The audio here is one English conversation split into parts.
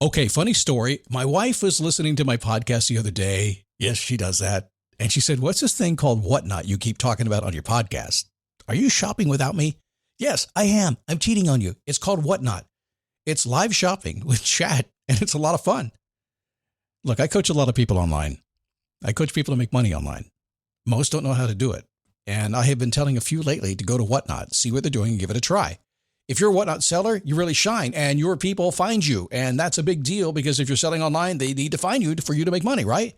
Okay, funny story. My wife was listening to my podcast the other day. Yes, she does that. And she said, what's this thing called Whatnot you keep talking about on your podcast? Are you shopping without me? Yes, I am. I'm cheating on you. It's called Whatnot. It's live shopping with chat, and it's a lot of fun. Look, I coach a lot of people online. I coach people to make money online. Most don't know how to do it. And I have been telling a few lately to go to Whatnot, see what they're doing, and give it a try. If you're a Whatnot seller, you really shine, and your people find you. And that's a big deal because if you're selling online, they need to find you for you to make money, right?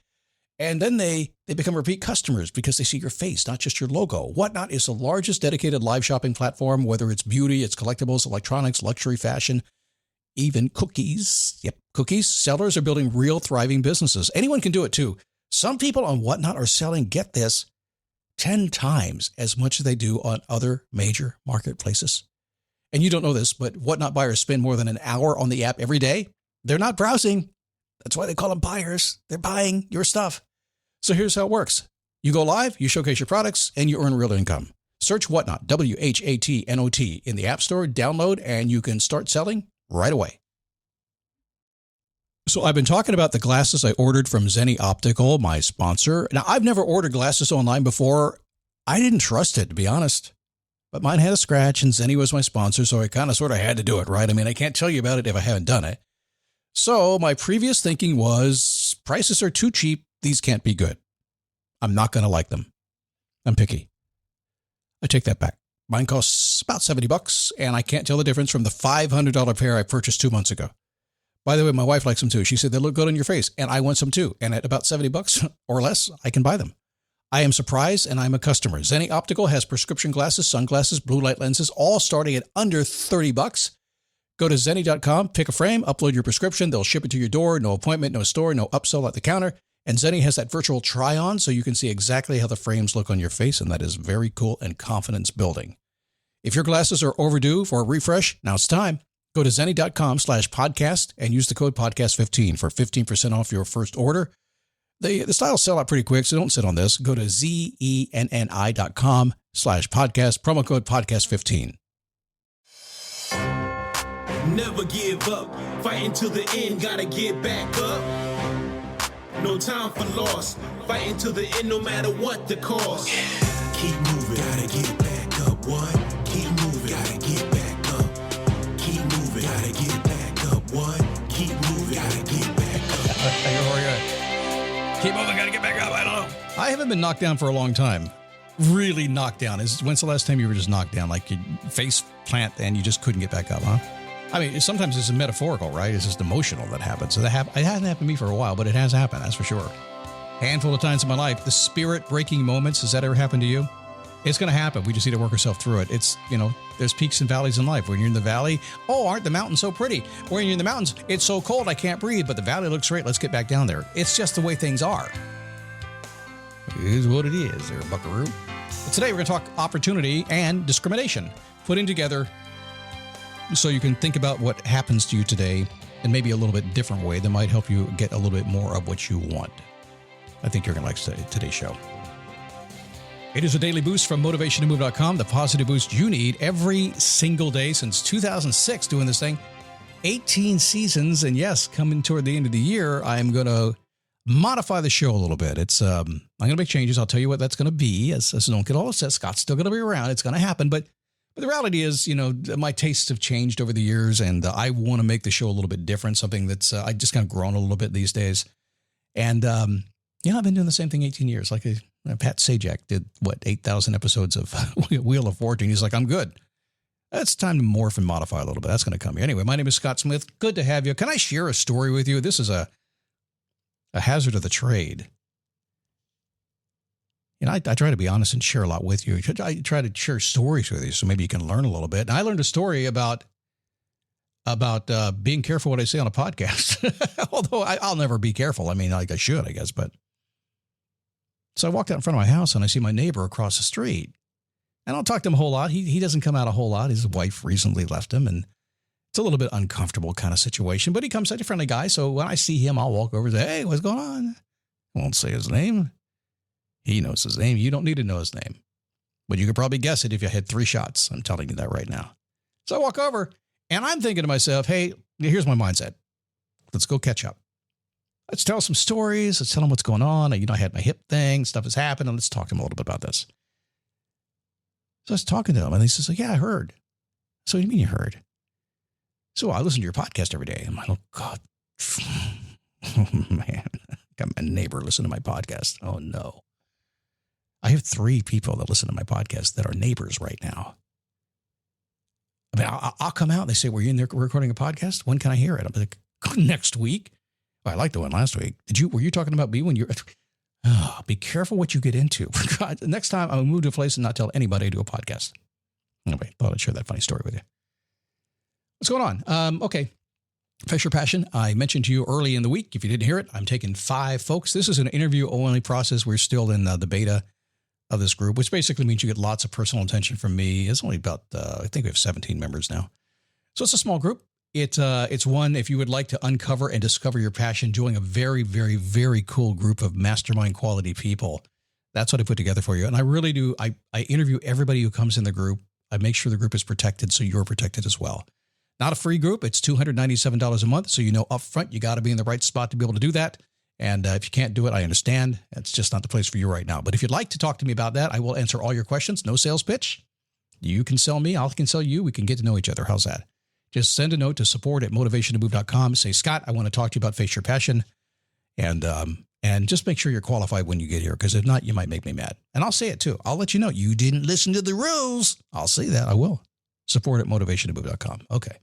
And then they become repeat customers because they see your face, not just your logo. Whatnot is the largest dedicated live shopping platform, whether it's beauty, it's collectibles, electronics, luxury, fashion, even cookies. Yep, cookies. Sellers are building real thriving businesses. Anyone can do it too. Some people on Whatnot are selling, get this, 10 times as much as they do on other major marketplaces. And you don't know this, but Whatnot buyers spend more than an hour on the app every day. They're not browsing. That's why they call them buyers. They're buying your stuff. So here's how it works. You go live, you showcase your products, and you earn real income. Search Whatnot, WHATNOT, in the App Store, download, and you can start selling right away. So I've been talking about the glasses I ordered from Zenni Optical, my sponsor. Now, I've never ordered glasses online before. I didn't trust it, to be honest. But mine had a scratch, and Zenni was my sponsor, so I kind of sort of had to do it, right? I mean, I can't tell you about it if I haven't done it. So my previous thinking was, prices are too cheap. These can't be good. I'm not going to like them. I'm picky. I take that back. Mine costs about $70, and I can't tell the difference from the $500 pair I purchased 2 months ago. By the way, my wife likes them too. She said they look good on your face, and I want some too. And at about $70 or less, I can buy them. I am surprised, and I'm a customer. Zenni Optical has prescription glasses, sunglasses, blue light lenses, all starting at under $30. Go to Zenni.com, pick a frame, upload your prescription. They'll ship it to your door. No appointment, no store, no upsell at the counter. And Zenni has that virtual try-on, so you can see exactly how the frames look on your face, and that is very cool and confidence building. If your glasses are overdue for a refresh, now it's time. Go to Zenni.com/podcast and use the code podcast15 for 15% off your first order. The styles sell out pretty quick, so don't sit on this. Go to ZENNI.com/podcast, promo code podcast15. Never give up, fighting till the end, gotta get back up. No time for loss, fighting till the end no matter what the cost. Keep moving, gotta get back up. What? Keep moving, gotta get back up. Keep moving, gotta get back up. What? Keep moving, gotta get back up. Keep moving, gotta get back up. I don't know. I haven't been knocked down for a long time. Really knocked down. When's the last time you were just knocked down? Like you face plant and you just couldn't get back up, huh? I mean, sometimes it's metaphorical, right? It's just emotional that happens. So it hasn't happened to me for a while, but it has happened, that's for sure. Handful of times in my life, the spirit-breaking moments, has that ever happened to you? It's going to happen. We just need to work ourselves through it. It's, there's peaks and valleys in life. When you're in the valley, oh, aren't the mountains so pretty? When you're in the mountains, it's so cold, I can't breathe, but the valley looks great. Let's get back down there. It's just the way things are. It is what it is there, buckaroo. But today we're going to talk opportunity and discrimination, putting together so you can think about what happens to you today in maybe a little bit different way that might help you get a little bit more of what you want. I think you're going to like today's show. It is a daily boost from motivationtomove.com, the positive boost you need every single day since 2006 doing this thing. 18 seasons, and yes, coming toward the end of the year, I'm going to modify the show a little bit. I'm going to make changes. I'll tell you what that's going to be. As don't get all upset. Scott's still going to be around. It's going to happen, but the reality is, my tastes have changed over the years, and I want to make the show a little bit different, something that's I just kind of grown a little bit these days. And, I've been doing the same thing 18 years. Like Pat Sajak did, 8,000 episodes of Wheel of Fortune. He's like, I'm good. It's time to morph and modify a little bit. That's going to come here. Anyway, my name is Scott Smith. Good to have you. Can I share a story with you? This is a hazard of the trade. I try to be honest and share a lot with you. I try to share stories with you so maybe you can learn a little bit. And I learned a story about being careful what I say on a podcast, although I'll never be careful. I mean, like I should, I guess. But so I walked out in front of my house and I see my neighbor across the street. And I don't talk to him a whole lot. He doesn't come out a whole lot. His wife recently left him, and it's a little bit uncomfortable kind of situation. But he comes such a friendly guy. So when I see him, I'll walk over and say, hey, what's going on? I won't say his name. He knows his name. You don't need to know his name. But you could probably guess it if you had 3 shots. I'm telling you that right now. So I walk over, and I'm thinking to myself, hey, here's my mindset. Let's go catch up. Let's tell some stories. Let's tell them what's going on. I had my hip thing. Stuff has happened. And let's talk to them a little bit about this. So I was talking to him, and he says, yeah, I heard. So what do you mean you heard? So I listen to your podcast every day. I'm like, oh, God. Oh, man. Got my neighbor listen to my podcast. Oh, no. I have 3 people that listen to my podcast that are neighbors right now. I mean, I'll come out and they say, were you in there recording a podcast? When can I hear it? I'm like, next week. Well, I liked the one last week. Were you talking about me when you're, oh, be careful what you get into. God, next time I'll move to a place and not tell anybody I do a podcast. Anyway, thought I'd share that funny story with you. What's going on? Okay. Face Your Passion. I mentioned to you early in the week. If you didn't hear it, I'm taking 5 folks. This is an interview only process. We're still in the beta of this group, which basically means you get lots of personal attention from me. It's only about, I think we have 17 members now. So it's a small group. It's one, if you would like to uncover and discover your passion, join a very, very, very cool group of mastermind quality people. That's what I put together for you. And I really do. I interview everybody who comes in the group. I make sure the group is protected so you're protected as well. Not a free group. It's $297 a month. So you know upfront you got to be in the right spot to be able to do that. And if you can't do it, I understand. It's just not the place for you right now. But if you'd like to talk to me about that, I will answer all your questions. No sales pitch. You can sell me. I can sell you. We can get to know each other. How's that? Just send a note to support@motivationtomove.com. Say, Scott, I want to talk to you about Face Your Passion. And just make sure you're qualified when you get here, because if not, you might make me mad. And I'll say it too. I'll let you know you didn't listen to the rules. I'll say that. I will. Support@motivationtomove.com. Okay.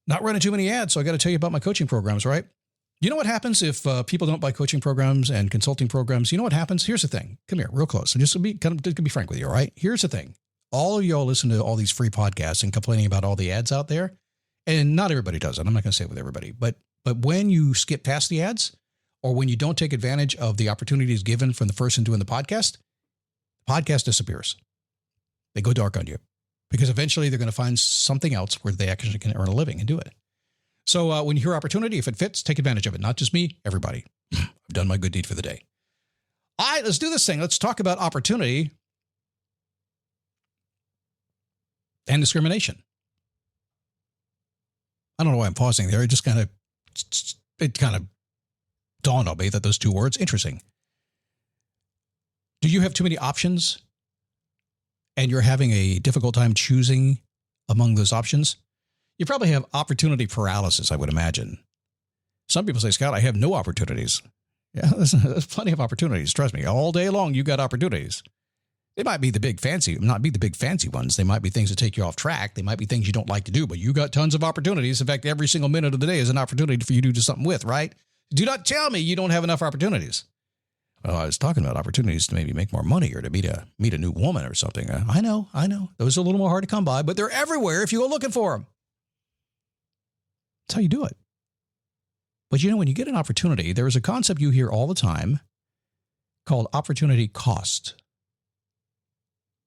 Not running too many ads, so I got to tell you about my coaching programs, right? You know what happens if people don't buy coaching programs and consulting programs? You know what happens? Here's the thing. Come here, real close. And just to be frank with you, all right? Here's the thing. All of y'all listen to all these free podcasts and complaining about all the ads out there, and not everybody does it. I'm not going to say it with everybody, but when you skip past the ads, or when you don't take advantage of the opportunities given from the person doing the podcast disappears. They go dark on you, because eventually they're going to find something else where they actually can earn a living and do it. So when you hear opportunity, if it fits, take advantage of it. Not just me, everybody. I've done my good deed for the day. All right, let's do this thing. Let's talk about opportunity and discrimination. I don't know why I'm pausing there. It kind of dawned on me that those 2 words, interesting. Do you have too many options and you're having a difficult time choosing among those options? You probably have opportunity paralysis, I would imagine. Some people say, Scott, I have no opportunities. Yeah, there's plenty of opportunities. Trust me, all day long, you got opportunities. They might be the big fancy ones. They might be things that take you off track. They might be things you don't like to do, but you got tons of opportunities. In fact, every single minute of the day is an opportunity for you to do something with, right? Do not tell me you don't have enough opportunities. Well, I was talking about opportunities to maybe make more money or to meet a new woman or something. I know. Those are a little more hard to come by, but they're everywhere if you go looking for them. That's how you do it. But when you get an opportunity, there is a concept you hear all the time called opportunity cost.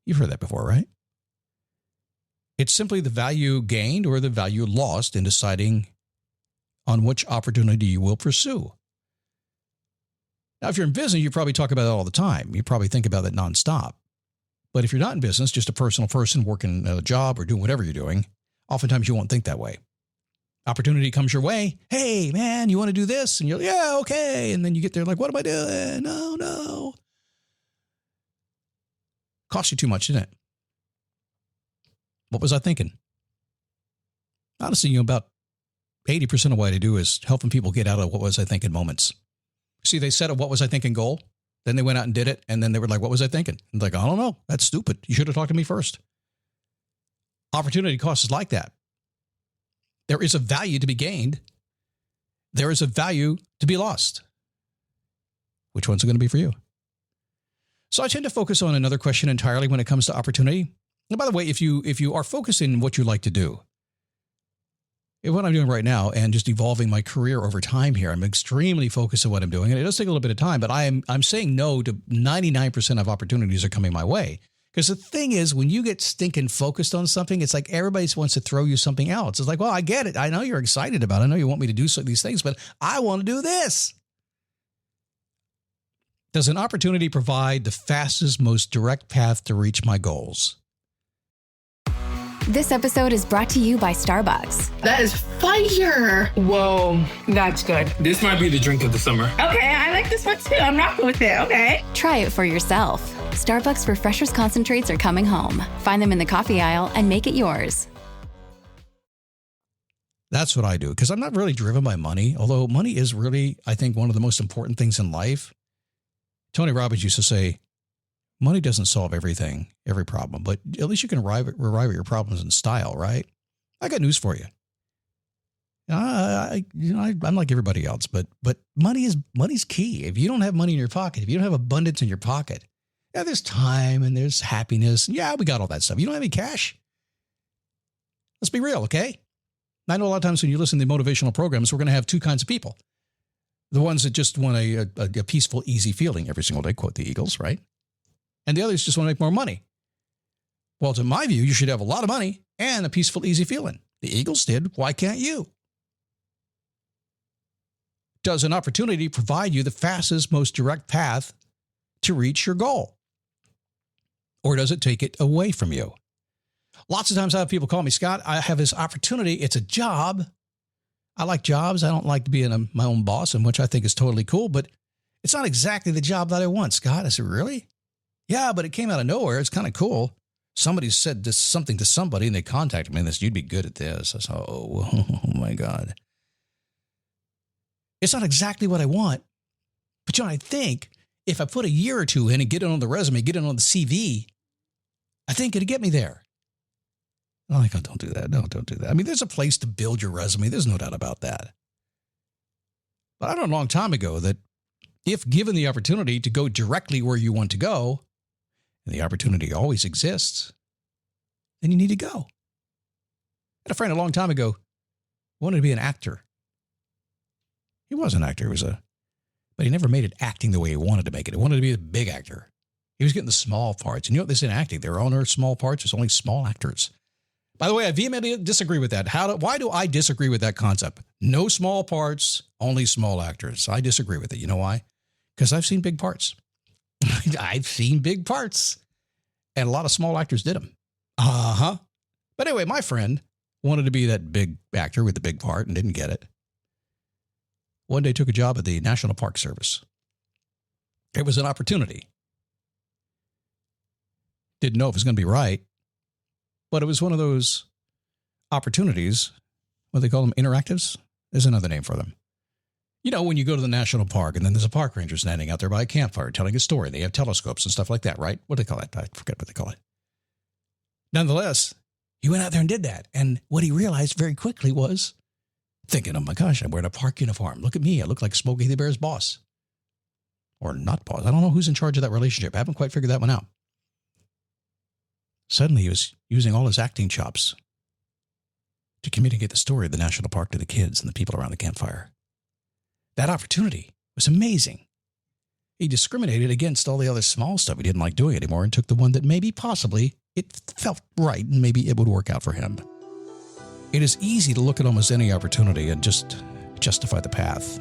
You've heard that before, right? It's simply the value gained or the value lost in deciding on which opportunity you will pursue. Now, if you're in business, you probably talk about that all the time. You probably think about that nonstop. But if you're not in business, just a personal person working a job or doing whatever you're doing, oftentimes you won't think that way. Opportunity comes your way. Hey, man, you want to do this? And you're like, yeah, okay. And then you get there like, what am I doing? No. Cost you too much, didn't it? What was I thinking? Honestly, about 80% of what I do is helping people get out of what was I thinking moments. See, they set a what was I thinking goal. Then they went out and did it. And then they were like, what was I thinking? And like, I don't know. That's stupid. You should have talked to me first. Opportunity cost is like that. There is a value to be gained. There is a value to be lost. Which one's it going to be for you? So I tend to focus on another question entirely when it comes to opportunity. And by the way, if you are focusing on what you like to do, what I'm doing right now and just evolving my career over time here, I'm extremely focused on what I'm doing. And it does take a little bit of time, but I'm saying no to 99% of opportunities are coming my way. Because the thing is, when you get stinking focused on something, it's like everybody wants to throw you something else. It's like, well, I get it. I know you're excited about it. I know you want me to do these things, but I want to do this. Does an opportunity provide the fastest, most direct path to reach my goals? This episode is brought to you by Starbucks. That is fire. Whoa, that's good. This might be the drink of the summer. Okay, I like this one too. I'm rocking with it. Okay. Try it for yourself. Starbucks Refreshers Concentrates are coming home. Find them in the coffee aisle and make it yours. That's what I do, because I'm not really driven by money, although money is really, I think, one of the most important things in life. Tony Robbins used to say, money doesn't solve everything, every problem, but at least you can arrive at your problems in style, right? I got news for you. I'm like everybody else, but money's key. If you don't have money in your pocket, if you don't have abundance in your pocket, yeah, there's time and there's happiness. Yeah, we got all that stuff. You don't have any cash. Let's be real, okay? I know a lot of times when you listen to motivational programs, we're going to have two kinds of people. The ones that just want a peaceful, easy feeling every single day, quote the Eagles, right? And the others just want to make more money. Well, to my view, you should have a lot of money and a peaceful, easy feeling. The Eagles did. Why can't you? Does an opportunity provide you the fastest, most direct path to reach your goal? Or does it take it away from you? Lots of times I have people call me, Scott, I have this opportunity. It's a job. I like jobs. I don't like to be my own boss, and which I think is totally cool, but it's not exactly the job that I want, Scott. I said, really? Yeah, but it came out of nowhere. It's kind of cool. Somebody said something to somebody, and they contacted me, and this, you'd be good at this. I said, oh my God. It's not exactly what I want, but I think if I put a year or two in and get it on the resume, get it on the CV, I think it'd get me there. I'm like, oh, don't do that. No, don't do that. I mean, there's a place to build your resume. There's no doubt about that. But I know a long time ago that if given the opportunity to go directly where you want to go, and the opportunity always exists, then you need to go. I had a friend a long time ago who wanted to be an actor. He was an actor. But he never made it acting the way he wanted to make it. He wanted to be a big actor. He was getting the small parts. And you know what they say in acting? There are on earth small parts. There's only small actors. By the way, I vehemently disagree with that. Why do I disagree with that concept? No small parts, only small actors. I disagree with it. You know why? Because I've seen big parts. I've seen big parts. And a lot of small actors did them. Uh-huh. But anyway, my friend wanted to be that big actor with the big part and didn't get it. One day took a job at the National Park Service. It was an opportunity. Didn't know if it was going to be right. But it was one of those opportunities, what they call them, interactives. There's another name for them. You know, when you go to the national park and then there's a park ranger standing out there by a campfire telling a story. They have telescopes and stuff like that, right? What do they call it? I forget what they call it. Nonetheless, he went out there and did that. And what he realized very quickly was thinking, oh my gosh, I'm wearing a park uniform. Look at me. I look like Smokey the Bear's boss. Or not boss. I don't know who's in charge of that relationship. I haven't quite figured that one out. Suddenly, he was using all his acting chops to communicate the story of the national park to the kids and the people around the campfire. That opportunity was amazing. He discriminated against all the other small stuff he didn't like doing anymore and took the one that maybe possibly it felt right and maybe it would work out for him. It is easy to look at almost any opportunity and just justify the path,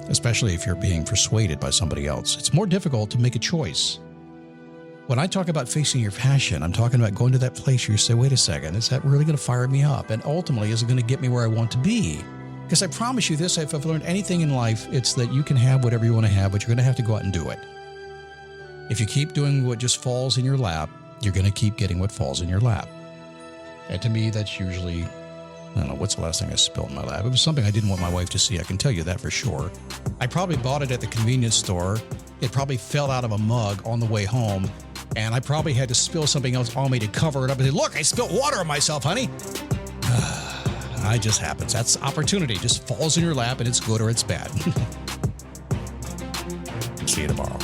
especially if you're being persuaded by somebody else. It's more difficult to make a choice. When I talk about facing your passion, I'm talking about going to that place where you say, wait a second, is that really going to fire me up? And ultimately, is it going to get me where I want to be? Because I promise you this, if I've learned anything in life, it's that you can have whatever you want to have, but you're going to have to go out and do it. If you keep doing what just falls in your lap, you're going to keep getting what falls in your lap. And to me, that's usually, I don't know, what's the last thing I spilled in my lap? It was something I didn't want my wife to see. I can tell you that for sure. I probably bought it at the convenience store. It probably fell out of a mug on the way home. And I probably had to spill something else on me to cover it up and say, look, I spilled water on myself, honey. It just happens. That's opportunity. It just falls in your lap and it's good or it's bad. See you tomorrow.